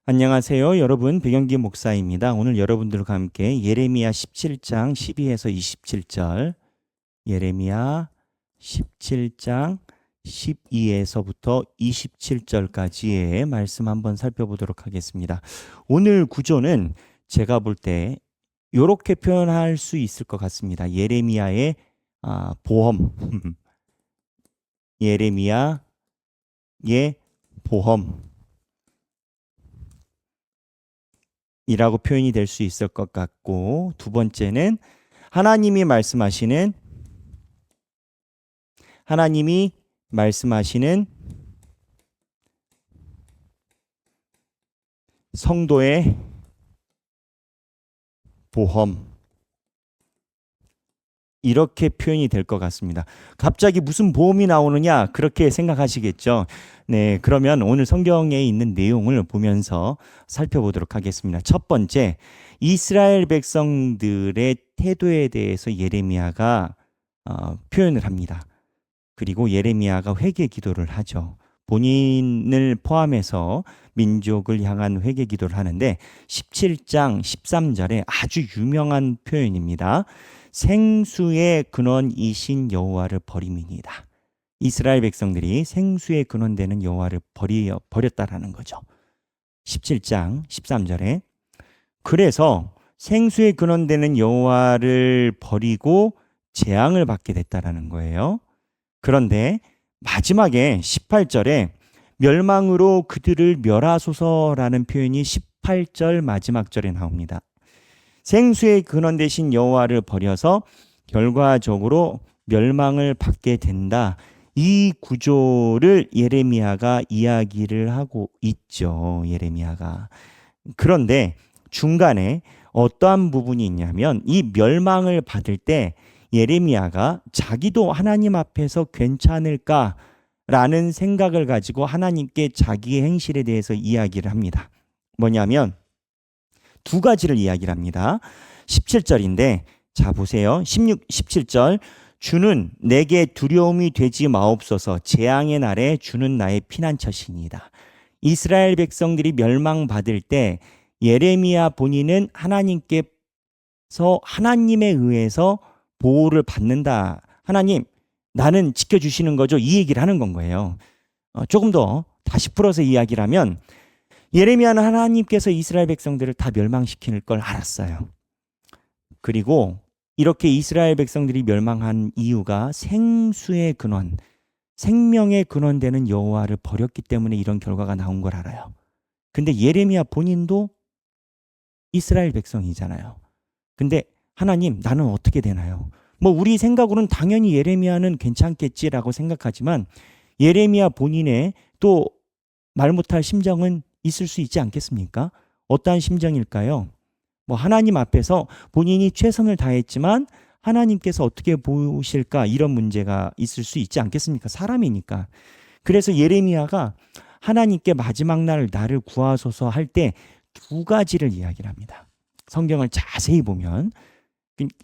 안녕하세요. 여러분, 백영기 목사입니다. 오늘 여러분들과 함께 예레미야 17장 12에서 27절, 예레미야 17장 12에서부터 27절까지의 말씀 한번 살펴보도록 하겠습니다. 오늘 구조는 제가 볼 때 이렇게 표현할 수 있을 것 같습니다. 예레미야의 보험, 예레미야의 보험. 이라고 표현이 될 수 있을 것 같고, 두 번째는 하나님이 말씀하시는 성도의 보험, 이렇게 표현이 될 것 같습니다. 갑자기 무슨 보험이 나오느냐 그렇게 생각하시겠죠. 네, 그러면 오늘 성경에 있는 내용을 보면서 살펴보도록 하겠습니다. 첫 번째, 이스라엘 백성들의 태도에 대해서 예레미야가 표현을 합니다. 그리고 예레미야가 회개 기도를 하죠. 본인을 포함해서 민족을 향한 회개 기도를 하는데 17장 13절에 아주 유명한 표현입니다. 생수의 근원이신 여호와를 버림이니이다. 이스라엘 백성들이 생수의 근원되는 여호와를 버렸다라는 거죠. 17장 13절에 그래서 생수의 근원되는 여호와를 버리고 재앙을 받게 됐다라는 거예요. 그런데 마지막에 18절에 멸망으로 그들을 멸하소서라는 표현이 18절 마지막 절에 나옵니다. 생수의 근원 되신 여호와를 버려서 결과적으로 멸망을 받게 된다. 이 구조를 예레미야가 이야기를 하고 있죠. 예레미야가. 그런데 중간에 어떠한 부분이 있냐면 이 멸망을 받을 때 예레미야가 자기도 하나님 앞에서 괜찮을까라는 생각을 가지고 하나님께 자기의 행실에 대해서 이야기를 합니다. 뭐냐면 두 가지를 이야기를 합니다. 17절인데 자 보세요. 17절 주는 내게 두려움이 되지 마옵소서. 재앙의 날에 주는 나의 피난처시니이다. 이스라엘 백성들이 멸망받을 때 예레미야 본인은 하나님께서 하나님에 의해서 보호를 받는다. 하나님, 나는 지켜주시는 거죠. 이 얘기를 하는 건 거예요. 조금 더 다시 풀어서 이야기를 하면 예레미야는 하나님께서 이스라엘 백성들을 다 멸망시킬 걸 알았어요. 그리고 이렇게 이스라엘 백성들이 멸망한 이유가 생수의 근원, 생명의 근원되는 여호와를 버렸기 때문에 이런 결과가 나온 걸 알아요. 근데 예레미야 본인도 이스라엘 백성이잖아요. 근데 하나님, 나는 어떻게 되나요? 뭐 우리 생각으로는 당연히 예레미야는 괜찮겠지라고 생각하지만 예레미야 본인의 또 말 못할 심정은 있을 수 있지 않겠습니까? 어떠한 심정일까요? 뭐 하나님 앞에서 본인이 최선을 다했지만 하나님께서 어떻게 보실까 이런 문제가 있을 수 있지 않겠습니까? 사람이니까. 그래서 예레미야가 하나님께 마지막 날 나를 구하소서 할 때 두 가지를 이야기를 합니다. 성경을 자세히 보면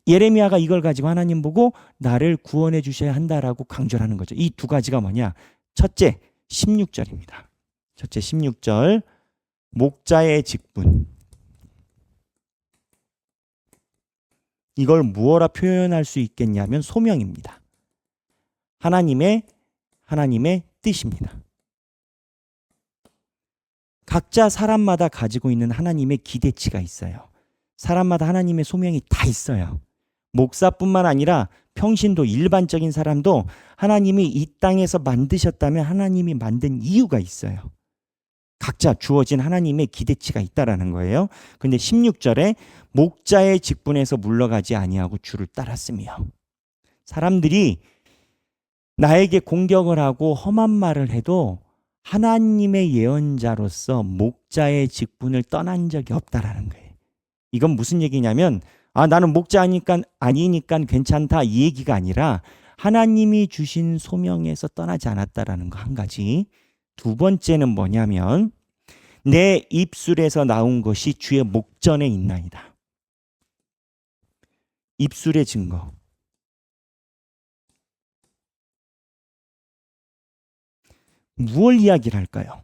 예레미야가 이걸 가지고 하나님 보고 나를 구원해 주셔야 한다라고 강조를 하는 거죠. 이 두 가지가 뭐냐? 첫째, 16절입니다. 첫째 16절 목자의 직분. 이걸 무엇라 표현할 수 있겠냐면 소명입니다. 하나님의 뜻입니다. 각자 사람마다 가지고 있는 하나님의 기대치가 있어요. 사람마다 하나님의 소명이 다 있어요. 목사뿐만 아니라 평신도 일반적인 사람도 하나님이 이 땅에서 만드셨다면 하나님이 만든 이유가 있어요. 각자 주어진 하나님의 기대치가 있다라는 거예요. 근데 16절에 목자의 직분에서 물러가지 아니하고 주를 따랐으며 사람들이 나에게 공격을 하고 험한 말을 해도 하나님의 예언자로서 목자의 직분을 떠난 적이 없다라는 거예요. 이건 무슨 얘기냐면 나는 목자 아니니까 괜찮다 이 얘기가 아니라 하나님이 주신 소명에서 떠나지 않았다라는 거 한 가지. 두 번째는 뭐냐면 내 입술에서 나온 것이 주의 목전에 있나이다. 입술의 증거. 무엇을 이야기를 할까요?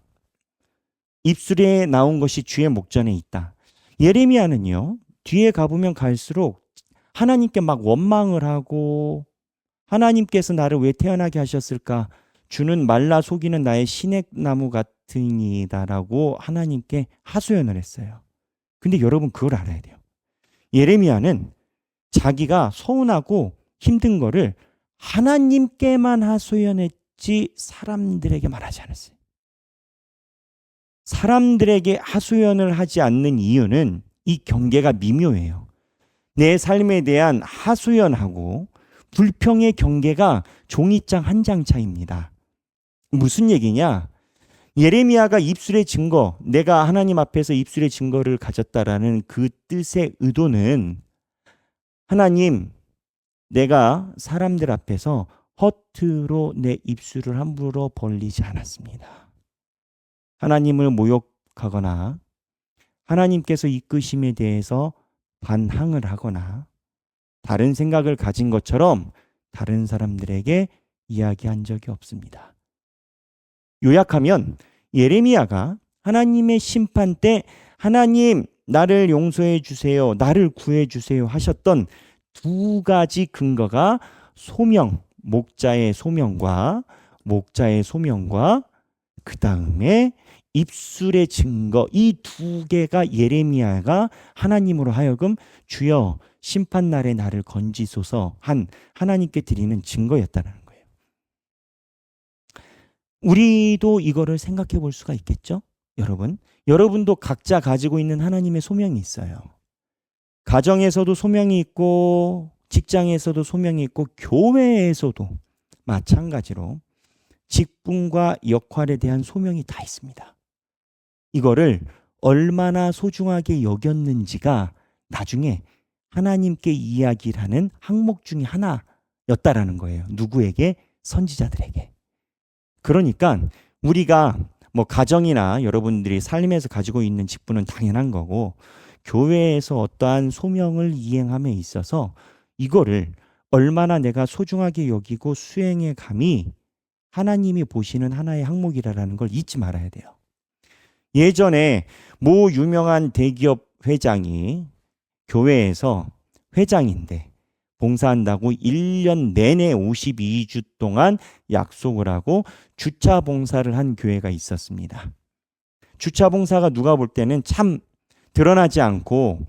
입술에 나온 것이 주의 목전에 있다. 예레미야는요, 뒤에 가보면 갈수록 하나님께 막 원망을 하고, 하나님께서 나를 왜 태어나게 하셨을까? 주는 말라 속이는 나의 시냇나무 같으니다라고 하나님께 하소연을 했어요. 근데 여러분 그걸 알아야 돼요. 예레미야는 자기가 서운하고 힘든 거를 하나님께만 하소연했지 사람들에게 말하지 않았어요. 사람들에게 하소연을 하지 않는 이유는 이 경계가 미묘해요. 내 삶에 대한 하소연하고 불평의 경계가 종이장 한 장 차이입니다. 무슨 얘기냐? 예레미야가 입술의 증거, 내가 하나님 앞에서 입술의 증거를 가졌다라는 그 뜻의 의도는 하나님, 내가 사람들 앞에서 허투루 내 입술을 함부로 벌리지 않았습니다. 하나님을 모욕하거나 하나님께서 이끄심에 대해서 반항을 하거나 다른 생각을 가진 것처럼 다른 사람들에게 이야기한 적이 없습니다. 요약하면 예레미야가 하나님의 심판 때 하나님 나를 용서해 주세요, 나를 구해 주세요 하셨던 두 가지 근거가 소명, 목자의 소명과 그 다음에 입술의 증거, 이 두 개가 예레미야가 하나님으로 하여금 주여 심판날에 나를 건지소서 한 하나님께 드리는 증거였다는 거예요. 우리도 이거를 생각해 볼 수가 있겠죠? 여러분도 각자 가지고 있는 하나님의 소명이 있어요. 가정에서도 소명이 있고 직장에서도 소명이 있고 교회에서도 마찬가지로 직분과 역할에 대한 소명이 다 있습니다. 이거를 얼마나 소중하게 여겼는지가 나중에 하나님께 이야기를 하는 항목 중에 하나였다라는 거예요. 누구에게? 선지자들에게. 그러니까 우리가 뭐 가정이나 여러분들이 삶에서 가지고 있는 직분은 당연한 거고 교회에서 어떠한 소명을 이행함에 있어서 이거를 얼마나 내가 소중하게 여기고 수행해 감이 하나님이 보시는 하나의 항목이라는 걸 잊지 말아야 돼요. 예전에 모 유명한 대기업 회장이 교회에서 회장인데 봉사한다고 1년 내내 52주 동안 약속을 하고 주차 봉사를 한 교회가 있었습니다. 주차 봉사가 누가 볼 때는 참 드러나지 않고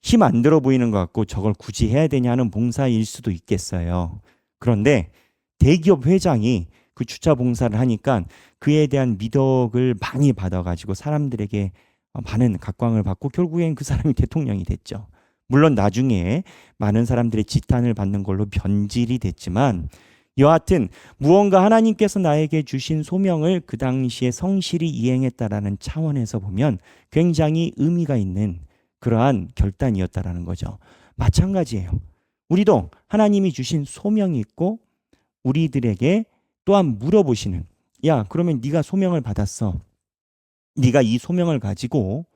힘 안 들어 보이는 것 같고 저걸 굳이 해야 되냐는 봉사일 수도 있겠어요. 그런데 대기업 회장이 그 주차 봉사를 하니까 그에 대한 미덕을 많이 받아가지고 사람들에게 많은 각광을 받고 결국엔 그 사람이 대통령이 됐죠. 물론 나중에 많은 사람들의 지탄을 받는 걸로 변질이 됐지만 여하튼 무언가 하나님께서 나에게 주신 소명을 그 당시에 성실히 이행했다라는 차원에서 보면 굉장히 의미가 있는 그러한 결단이었다라는 거죠. 마찬가지예요. 우리도 하나님이 주신 소명이 있고 우리들에게 또한 물어보시는 야 그러면 네가 소명을 받았어. 네가 이 소명을 가지고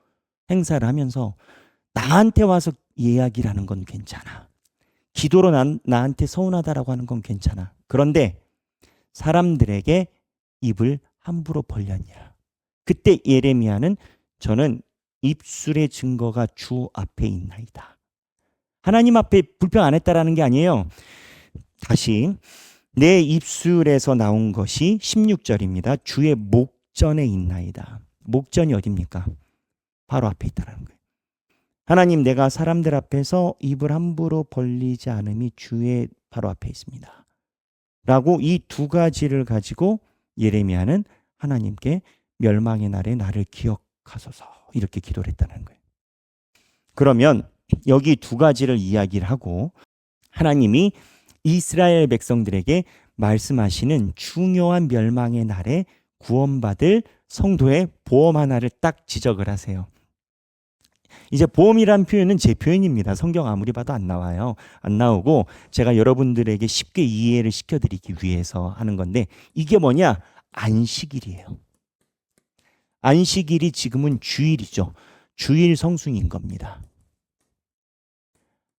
행사를 하면서 나한테 와서 이야기를 하는 건 괜찮아. 기도로 나한테 서운하다라고 하는 건 괜찮아. 그런데 사람들에게 입을 함부로 벌렸냐. 그때 예레미야는 저는 입술의 증거가 주 앞에 있나이다. 하나님 앞에 불평 안 했다라는 게 아니에요. 다시 내 입술에서 나온 것이 16절입니다. 주의 목전에 있나이다. 목전이 어딥니까? 바로 앞에 있다라는 거예요. 하나님 내가 사람들 앞에서 입을 함부로 벌리지 않음이 주의 바로 앞에 있습니다. 라고 이 두 가지를 가지고 예레미야는 하나님께 멸망의 날에 나를 기억하소서 이렇게 기도를 했다는 거예요. 그러면 여기 두 가지를 이야기를 하고 하나님이 이스라엘 백성들에게 말씀하시는 중요한 멸망의 날에 구원받을 성도의 보험 하나를 딱 지적을 하세요. 이제 보험이란 표현은 제 표현입니다. 성경 아무리 봐도 안 나와요. 안 나오고 제가 여러분들에게 쉽게 이해를 시켜드리기 위해서 하는 건데 이게 뭐냐? 안식일이에요. 안식일이 지금은 주일이죠. 주일 성수인 겁니다.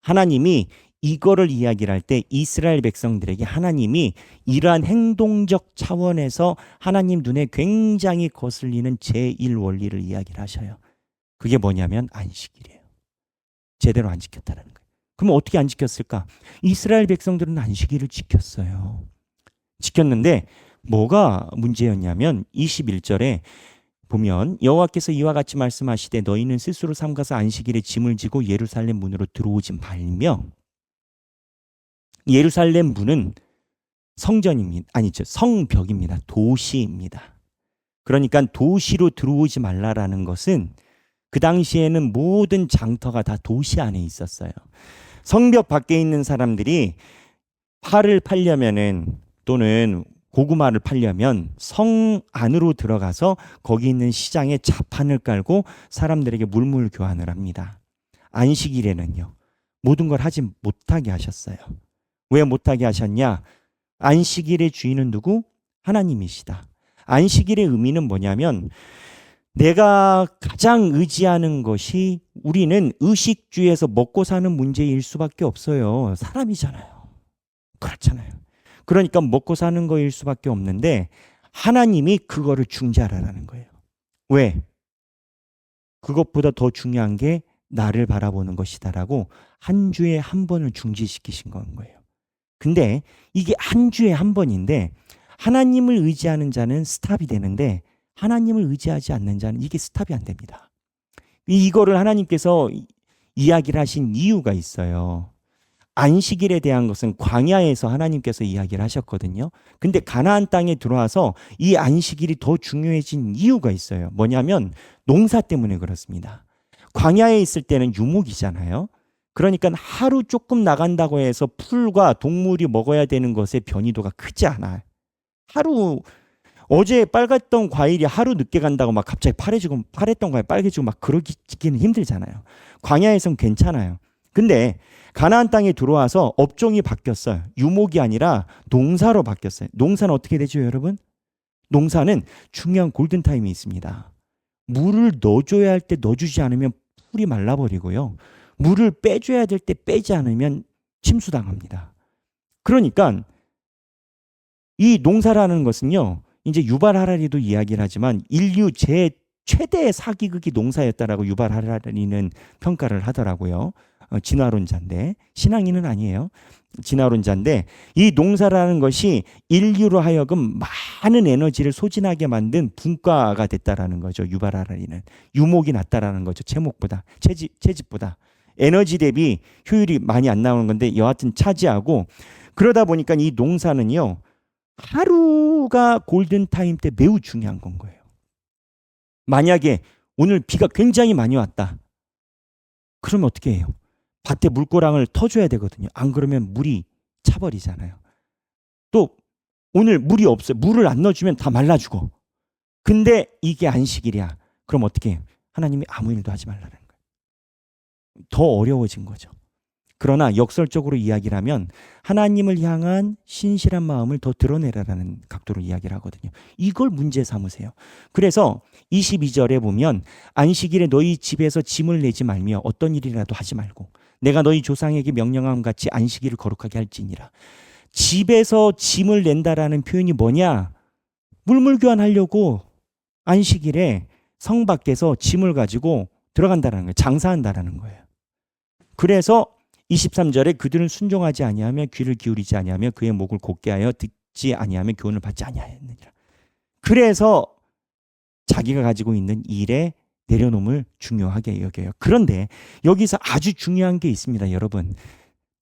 하나님이 이거를 이야기를 할 때 이스라엘 백성들에게 하나님이 이러한 행동적 차원에서 하나님 눈에 굉장히 거슬리는 제1 원리를 이야기를 하셔요. 그게 뭐냐면 안식일이에요. 제대로 안 지켰다는 거예요. 그럼 어떻게 안 지켰을까? 이스라엘 백성들은 안식일을 지켰어요. 지켰는데 뭐가 문제였냐면 21절에 보면 여호와께서 이와 같이 말씀하시되 너희는 스스로 삼가서 안식일에 짐을 지고 예루살렘 문으로 들어오지 말며. 예루살렘 문은 성전입니다. 아니죠. 성벽입니다. 도시입니다. 그러니까 도시로 들어오지 말라라는 것은 그 당시에는 모든 장터가 다 도시 안에 있었어요. 성벽 밖에 있는 사람들이 팔을 팔려면은 또는 고구마를 팔려면 성 안으로 들어가서 거기 있는 시장에 자판을 깔고 사람들에게 물물 교환을 합니다. 안식일에는요. 모든 걸 하지 못하게 하셨어요. 왜 못하게 하셨냐? 안식일의 주인은 누구? 하나님이시다. 안식일의 의미는 뭐냐면 내가 가장 의지하는 것이 우리는 의식주에서 먹고 사는 문제일 수밖에 없어요. 사람이잖아요. 그렇잖아요. 그러니까 먹고 사는 거일 수밖에 없는데 하나님이 그거를 중재하라는 거예요. 왜? 그것보다 더 중요한 게 나를 바라보는 것이다라고 한 주에 한 번을 중지시키신 건 거예요. 근데 이게 한 주에 한 번인데 하나님을 의지하는 자는 스탑이 되는데 하나님을 의지하지 않는 자는 이게 스탑이 안 됩니다. 이거를 하나님께서 이야기를 하신 이유가 있어요. 안식일에 대한 것은 광야에서 하나님께서 이야기를 하셨거든요. 근데 가나안 땅에 들어와서 이 안식일이 더 중요해진 이유가 있어요. 뭐냐면 농사 때문에 그렇습니다. 광야에 있을 때는 유목이잖아요. 그러니까 하루 조금 나간다고 해서 풀과 동물이 먹어야 되는 것의 변이도가 크지 않아요. 하루 어제 빨갛던 과일이 하루 늦게 간다고 막 갑자기 파래지고 파랬던 과일 빨개지고 막 그러기는 힘들잖아요. 광야에선 괜찮아요. 근데 가나안 땅에 들어와서 업종이 바뀌었어요. 유목이 아니라 농사로 바뀌었어요. 농사는 어떻게 되죠, 여러분? 농사는 중요한 골든타임이 있습니다. 물을 넣어줘야 할 때 넣어주지 않으면 풀이 말라버리고요. 물을 빼줘야 될 때 빼지 않으면 침수당합니다. 그러니까 이 농사라는 것은요. 이제 유발 하라리도 이야기를 하지만 인류 최대의 사기극이 농사였다라고 유발 하라리는 평가를 하더라고요. 진화론자인데 신앙인은 아니에요. 진화론자인데 이 농사라는 것이 인류로 하여금 많은 에너지를 소진하게 만든 분과가 됐다라는 거죠. 유발 하라리는 유목이 낮다라는 거죠. 채집보다 에너지 대비 효율이 많이 안 나오는 건데 여하튼 차지하고 그러다 보니까 이 농사는요. 하루가 골든타임 때 매우 중요한 건 거예요. 만약에 오늘 비가 굉장히 많이 왔다. 그러면 어떻게 해요? 밭에 물고랑을 터줘야 되거든요. 안 그러면 물이 차버리잖아요. 또 오늘 물이 없어요. 물을 안 넣어주면 다 말라주고. 근데 이게 안식일이야. 그럼 어떻게 해요? 하나님이 아무 일도 하지 말라는 거예요. 더 어려워진 거죠. 그러나 역설적으로 이야기를 하면 하나님을 향한 신실한 마음을 더 드러내라라는 각도로 이야기를 하거든요. 이걸 문제 삼으세요. 그래서 22절에 보면 안식일에 너희 집에서 짐을 내지 말며 어떤 일이라도 하지 말고 내가 너희 조상에게 명령함 같이 안식일을 거룩하게 할지니라. 집에서 짐을 낸다라는 표현이 뭐냐? 물물교환하려고 안식일에 성 밖에서 짐을 가지고 들어간다는 거예요. 장사한다라는 거예요. 그래서 23절에 그들은 순종하지 아니하며 귀를 기울이지 아니하며 그의 목을 곧게 하여 듣지 아니하며 교훈을 받지 아니하였느니라. 그래서 자기가 가지고 있는 일에 내려놓음을 중요하게 여겨요. 그런데 여기서 아주 중요한 게 있습니다. 여러분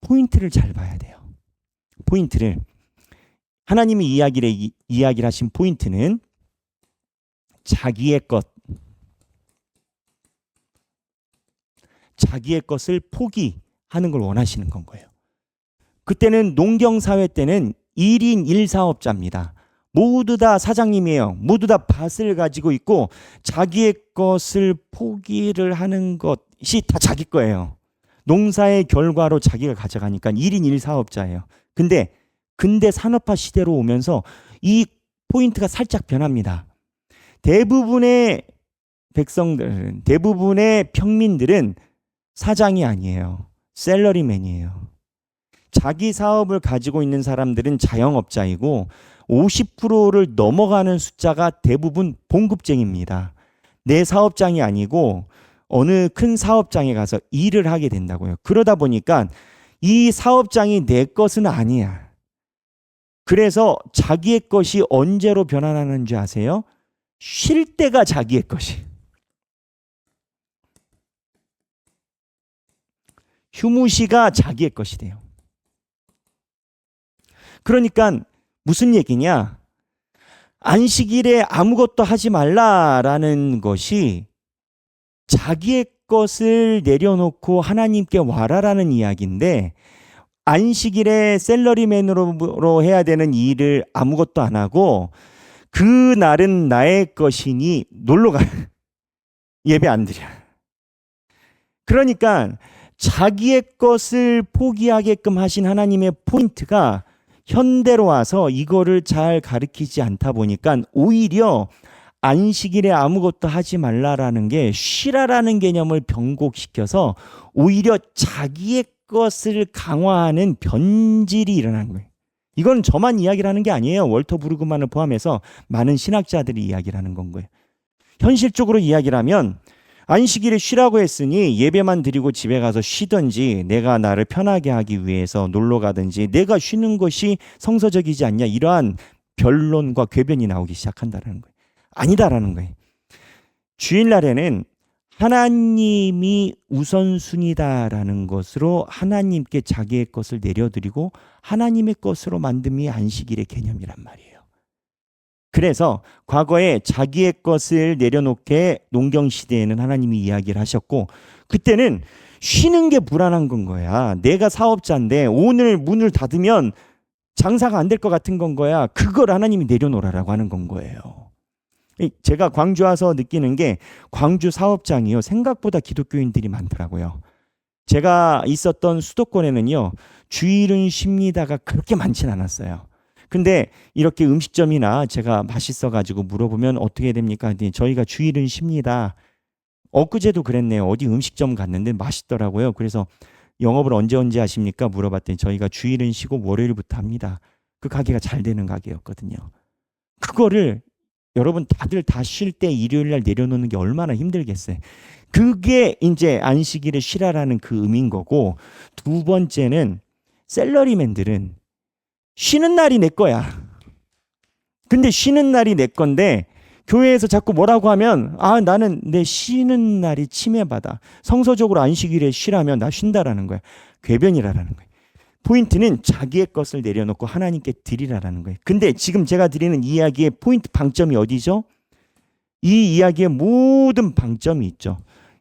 포인트를 잘 봐야 돼요. 포인트를 하나님이 이야기를 하신 포인트는 자기의 것을 포기하는 걸 원하시는 건 거예요. 그때는 농경사회 때는 1인 1사업자입니다. 모두 다 사장님이에요. 모두 다 밭을 가지고 있고 자기의 것을 포기를 하는 것이 다 자기 거예요. 농사의 결과로 자기가 가져가니까 1인 1사업자예요. 근데 근대 산업화 시대로 오면서 이 포인트가 살짝 변합니다. 대부분의 백성들, 대부분의 평민들은 사장이 아니에요. 셀러리맨이에요. 자기 사업을 가지고 있는 사람들은 자영업자이고 50%를 넘어가는 숫자가 대부분 봉급쟁입니다. 내 사업장이 아니고 어느 큰 사업장에 가서 일을 하게 된다고요. 그러다 보니까 이 사업장이 내 것은 아니야. 그래서 자기의 것이 언제로 변환하는 줄 아세요? 쉴 때가 자기의 것이. 휴무시가 자기의 것이 돼요. 그러니까 무슨 얘기냐? 안식일에 아무것도 하지 말라라는 것이 자기의 것을 내려놓고 하나님께 와라라는 이야기인데, 안식일에 셀러리맨으로 해야 되는 일을 아무것도 안 하고 그날은 나의 것이니 놀러가 예배 안 드려. 그러니까 자기의 것을 포기하게끔 하신 하나님의 포인트가 현대로 와서 이거를 잘 가르치지 않다 보니까 오히려 안식일에 아무것도 하지 말라라는 게 쉬라라는 개념을 변곡시켜서 오히려 자기의 것을 강화하는 변질이 일어나는 거예요. 이건 저만 이야기를 하는 게 아니에요. 월터 브루그만을 포함해서 많은 신학자들이 이야기를 하는 건 거예요. 현실적으로 이야기를 하면 안식일에 쉬라고 했으니 예배만 드리고 집에 가서 쉬든지, 내가 나를 편하게 하기 위해서 놀러 가든지, 내가 쉬는 것이 성서적이지 않냐, 이러한 변론과 궤변이 나오기 시작한다는 거예요. 아니다라는 거예요. 주일날에는 하나님이 우선순위다라는 것으로 하나님께 자기의 것을 내려드리고 하나님의 것으로 만듦이 안식일의 개념이란 말이에요. 그래서 과거에 자기의 것을 내려놓게 농경시대에는 하나님이 이야기를 하셨고, 그때는 쉬는 게 불안한 건 거야. 내가 사업자인데 오늘 문을 닫으면 장사가 안 될 것 같은 건 거야. 그걸 하나님이 내려놓으라고 하는 건 거예요. 제가 광주 와서 느끼는 게 광주 사업장이요, 생각보다 기독교인들이 많더라고요. 제가 있었던 수도권에는요, 주일은 쉽니다가 그렇게 많진 않았어요. 근데 이렇게 음식점이나 제가 맛있어가지고 물어보면 어떻게 됩니까? 저희가 주일은 쉽니다. 엊그제도 그랬네요. 어디 음식점 갔는데 맛있더라고요. 그래서 영업을 언제 하십니까? 물어봤더니 저희가 주일은 쉬고 월요일부터 합니다. 그 가게가 잘 되는 가게였거든요. 그거를 여러분 다들 다 쉴 때 일요일 날 내려놓는 게 얼마나 힘들겠어요. 그게 이제 안식일에 쉬라라는 그 의미인 거고, 두 번째는 셀러리맨들은 쉬는 날이 내 거야. 근데 쉬는 날이 내 건데 교회에서 자꾸 뭐라고 하면 나는 내 쉬는 날이 침해받아. 성서적으로 안식일에 쉬라면 나 쉰다라는 거야. 궤변이라는 거야. 포인트는 자기의 것을 내려놓고 하나님께 드리라라는 거예요. 근데 지금 제가 드리는 이야기의 포인트 방점이 어디죠? 이 이야기의 모든 방점이 있죠.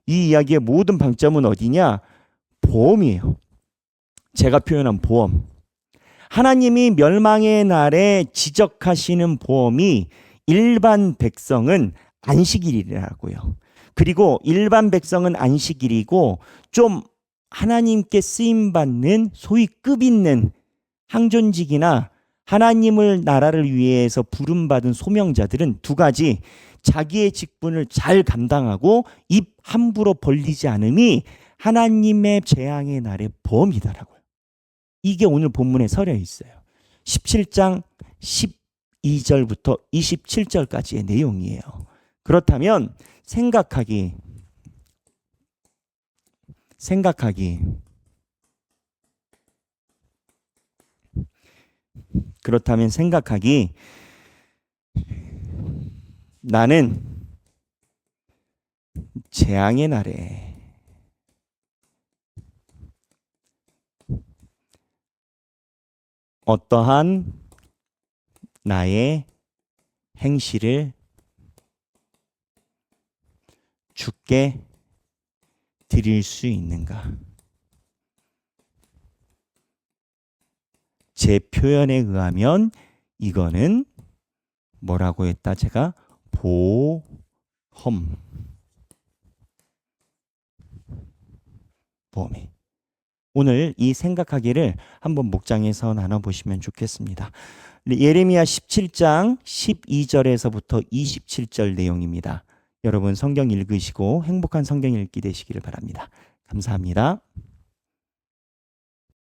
이 이야기의 모든 방점은 어디냐? 보험이에요. 제가 표현한 보험. 하나님이 멸망의 날에 지적하시는 보험이 일반 백성은 안식일이라고요. 그리고 일반 백성은 안식일이고 좀 하나님께 쓰임받는 소위 급 있는 항존직이나 하나님을 나라를 위해서 부름받은 소명자들은 두 가지, 자기의 직분을 잘 감당하고 입 함부로 벌리지 않음이 하나님의 재앙의 날의 보험이다라고요. 이게 오늘 본문에 서려 있어요. 17장 12절부터 27절까지의 내용이에요. 그렇다면 생각하기 나는 재앙의 날에 어떠한 나의 행실을 주께 드릴 수 있는가? 제 표현에 의하면 이거는 뭐라고 했다? 제가 보험이. 오늘 이 생각하기를 한번 목장에서 나눠보시면 좋겠습니다. 예레미야 17장 12절에서부터 27절 내용입니다. 여러분 성경 읽으시고 행복한 성경 읽기 되시기를 바랍니다. 감사합니다.